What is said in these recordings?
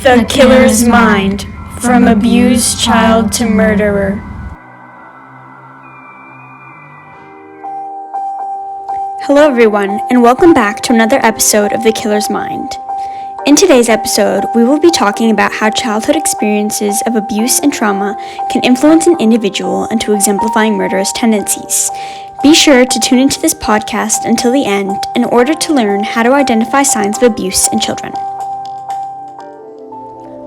The Killer's Mind, from abused child to murderer. Hello everyone, and welcome back to another episode of The Killer's Mind. In today's episode, we will be talking about how childhood experiences of abuse and trauma can influence an individual into exemplifying murderous tendencies. Be sure to tune into this podcast until the end in order to learn how to identify signs of abuse in children.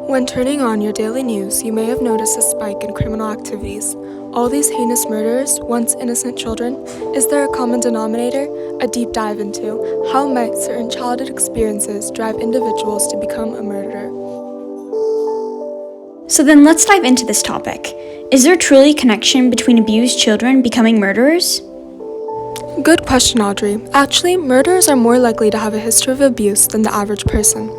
When turning on your daily news, you may have noticed a spike in criminal activities. All these heinous murders, once innocent children, is there a common denominator? A deep dive into how might certain childhood experiences drive individuals to become a murderer. So then let's dive into this topic. Is there truly a connection between abused children becoming murderers? Good question, Audrey. Actually, murderers are more likely to have a history of abuse than the average person.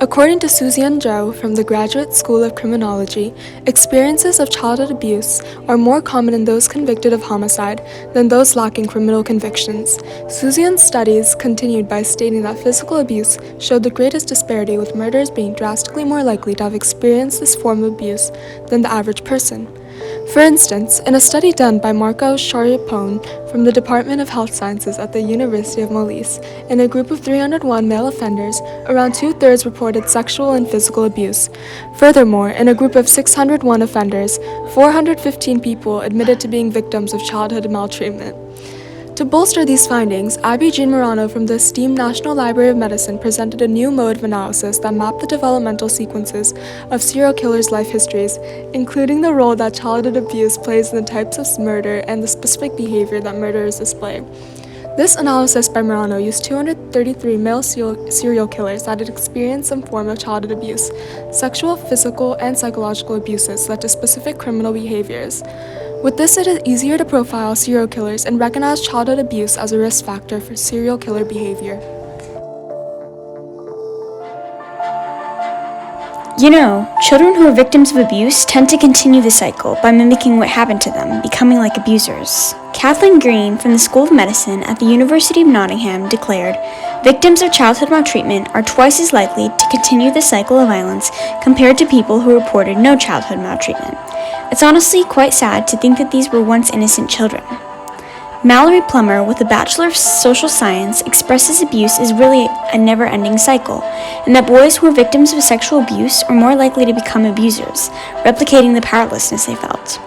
According to Susan Zhou from the Graduate School of Criminology, experiences of childhood abuse are more common in those convicted of homicide than those lacking criminal convictions. Susan's studies continued by stating that physical abuse showed the greatest disparity, with murderers being drastically more likely to have experienced this form of abuse than the average person. For instance, in a study done by Marco Charipone from the Department of Health Sciences at the University of Molise, in a group of 301 male offenders, around two-thirds reported sexual and physical abuse. Furthermore, in a group of 601 offenders, 415 people admitted to being victims of childhood maltreatment. To bolster these findings, Abby Jean Morano from the esteemed National Library of Medicine presented a new mode of analysis that mapped the developmental sequences of serial killers' life histories, including the role that childhood abuse plays in the types of murder and the specific behavior that murderers display. This analysis by Morano used 233 male serial killers that had experienced some form of childhood abuse. Sexual, physical, and psychological abuses led to specific criminal behaviors. With this, it is easier to profile serial killers and recognize childhood abuse as a risk factor for serial killer behavior. You know, children who are victims of abuse tend to continue the cycle by mimicking what happened to them, becoming like abusers. Kathleen Green from the School of Medicine at the University of Nottingham declared, "Victims of childhood maltreatment are twice as likely to continue the cycle of violence compared to people who reported no childhood maltreatment. It's honestly quite sad to think that these were once innocent children." Mallory Plummer, with a Bachelor of Social Science, expresses abuse is really a never-ending cycle, and that boys who are victims of sexual abuse are more likely to become abusers, replicating the powerlessness they felt.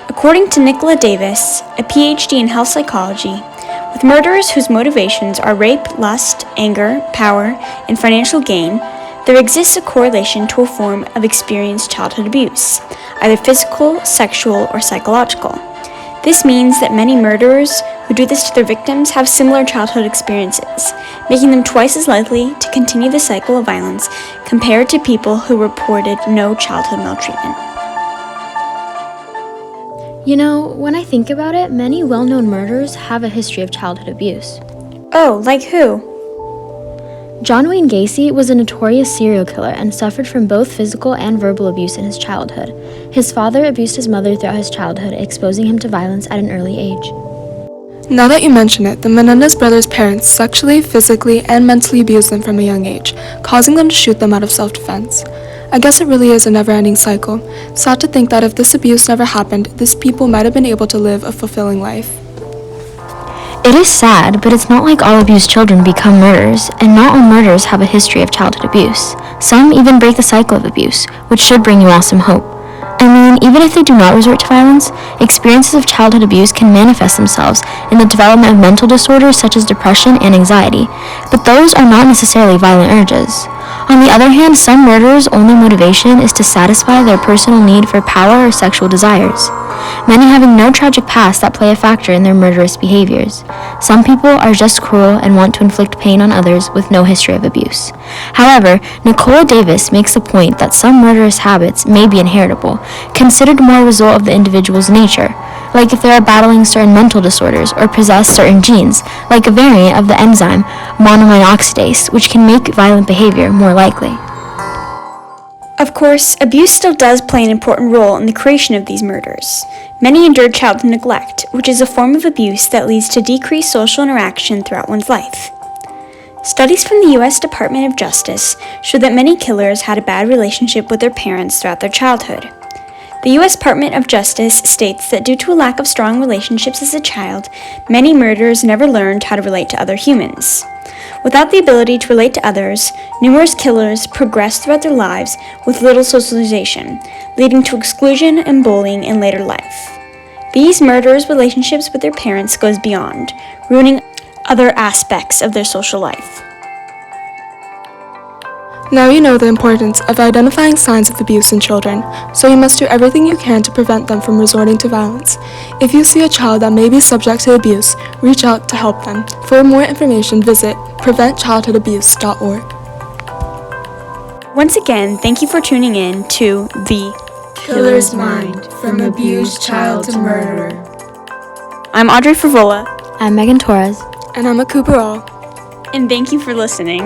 According to Nicola Davis, a PhD in health psychology, with murderers whose motivations are rape, lust, anger, power, and financial gain, there exists a correlation to a form of experienced childhood abuse, either physical, sexual, or psychological. This means that many murderers who do this to their victims have similar childhood experiences, making them twice as likely to continue the cycle of violence compared to people who reported no childhood maltreatment. You know, when I think about it, many well-known murderers have a history of childhood abuse. Oh, like who? John Wayne Gacy was a notorious serial killer and suffered from both physical and verbal abuse in his childhood. His father abused his mother throughout his childhood, exposing him to violence at an early age. Now that you mention it, the Menendez brothers' parents sexually, physically, and mentally abused them from a young age, causing them to shoot them out of self-defense. I guess it really is a never-ending cycle. Sad to think that if this abuse never happened, these people might have been able to live a fulfilling life. It is sad, but it's not like all abused children become murderers, and not all murderers have a history of childhood abuse. Some even break the cycle of abuse, which should bring you all some hope. I mean, even if they do not resort to violence, experiences of childhood abuse can manifest themselves in the development of mental disorders such as depression and anxiety, but those are not necessarily violent urges. On the other hand, some murderers' only motivation is to satisfy their personal need for power or sexual desires, many having no tragic past that play a factor in their murderous behaviors. Some people are just cruel and want to inflict pain on others with no history of abuse. However, Nicola Davis makes the point that some murderous habits may be inheritable, considered more a result of the individual's nature, like if they are battling certain mental disorders or possess certain genes, like a variant of the enzyme monoamine oxidase, which can make violent behavior more likely. Of course, abuse still does play an important role in the creation of these murders. Many endured childhood neglect, which is a form of abuse that leads to decreased social interaction throughout one's life. Studies from the U.S. Department of Justice show that many killers had a bad relationship with their parents throughout their childhood. The U.S. Department of Justice states that due to a lack of strong relationships as a child, many murderers never learned how to relate to other humans. Without the ability to relate to others, numerous killers progress throughout their lives with little socialization, leading to exclusion and bullying in later life. These murderers' relationships with their parents goes beyond, ruining other aspects of their social life. Now you know the importance of identifying signs of abuse in children, so you must do everything you can to prevent them from resorting to violence. If you see a child that may be subject to abuse, reach out to help them. For more information, visit preventchildhoodabuse.org. Once again, thank you for tuning in to The Killer's Mind, from abused child to murderer. I'm Audrey Frivola, I'm Megan Torres. And I'm a Cooperall. and thank you for listening.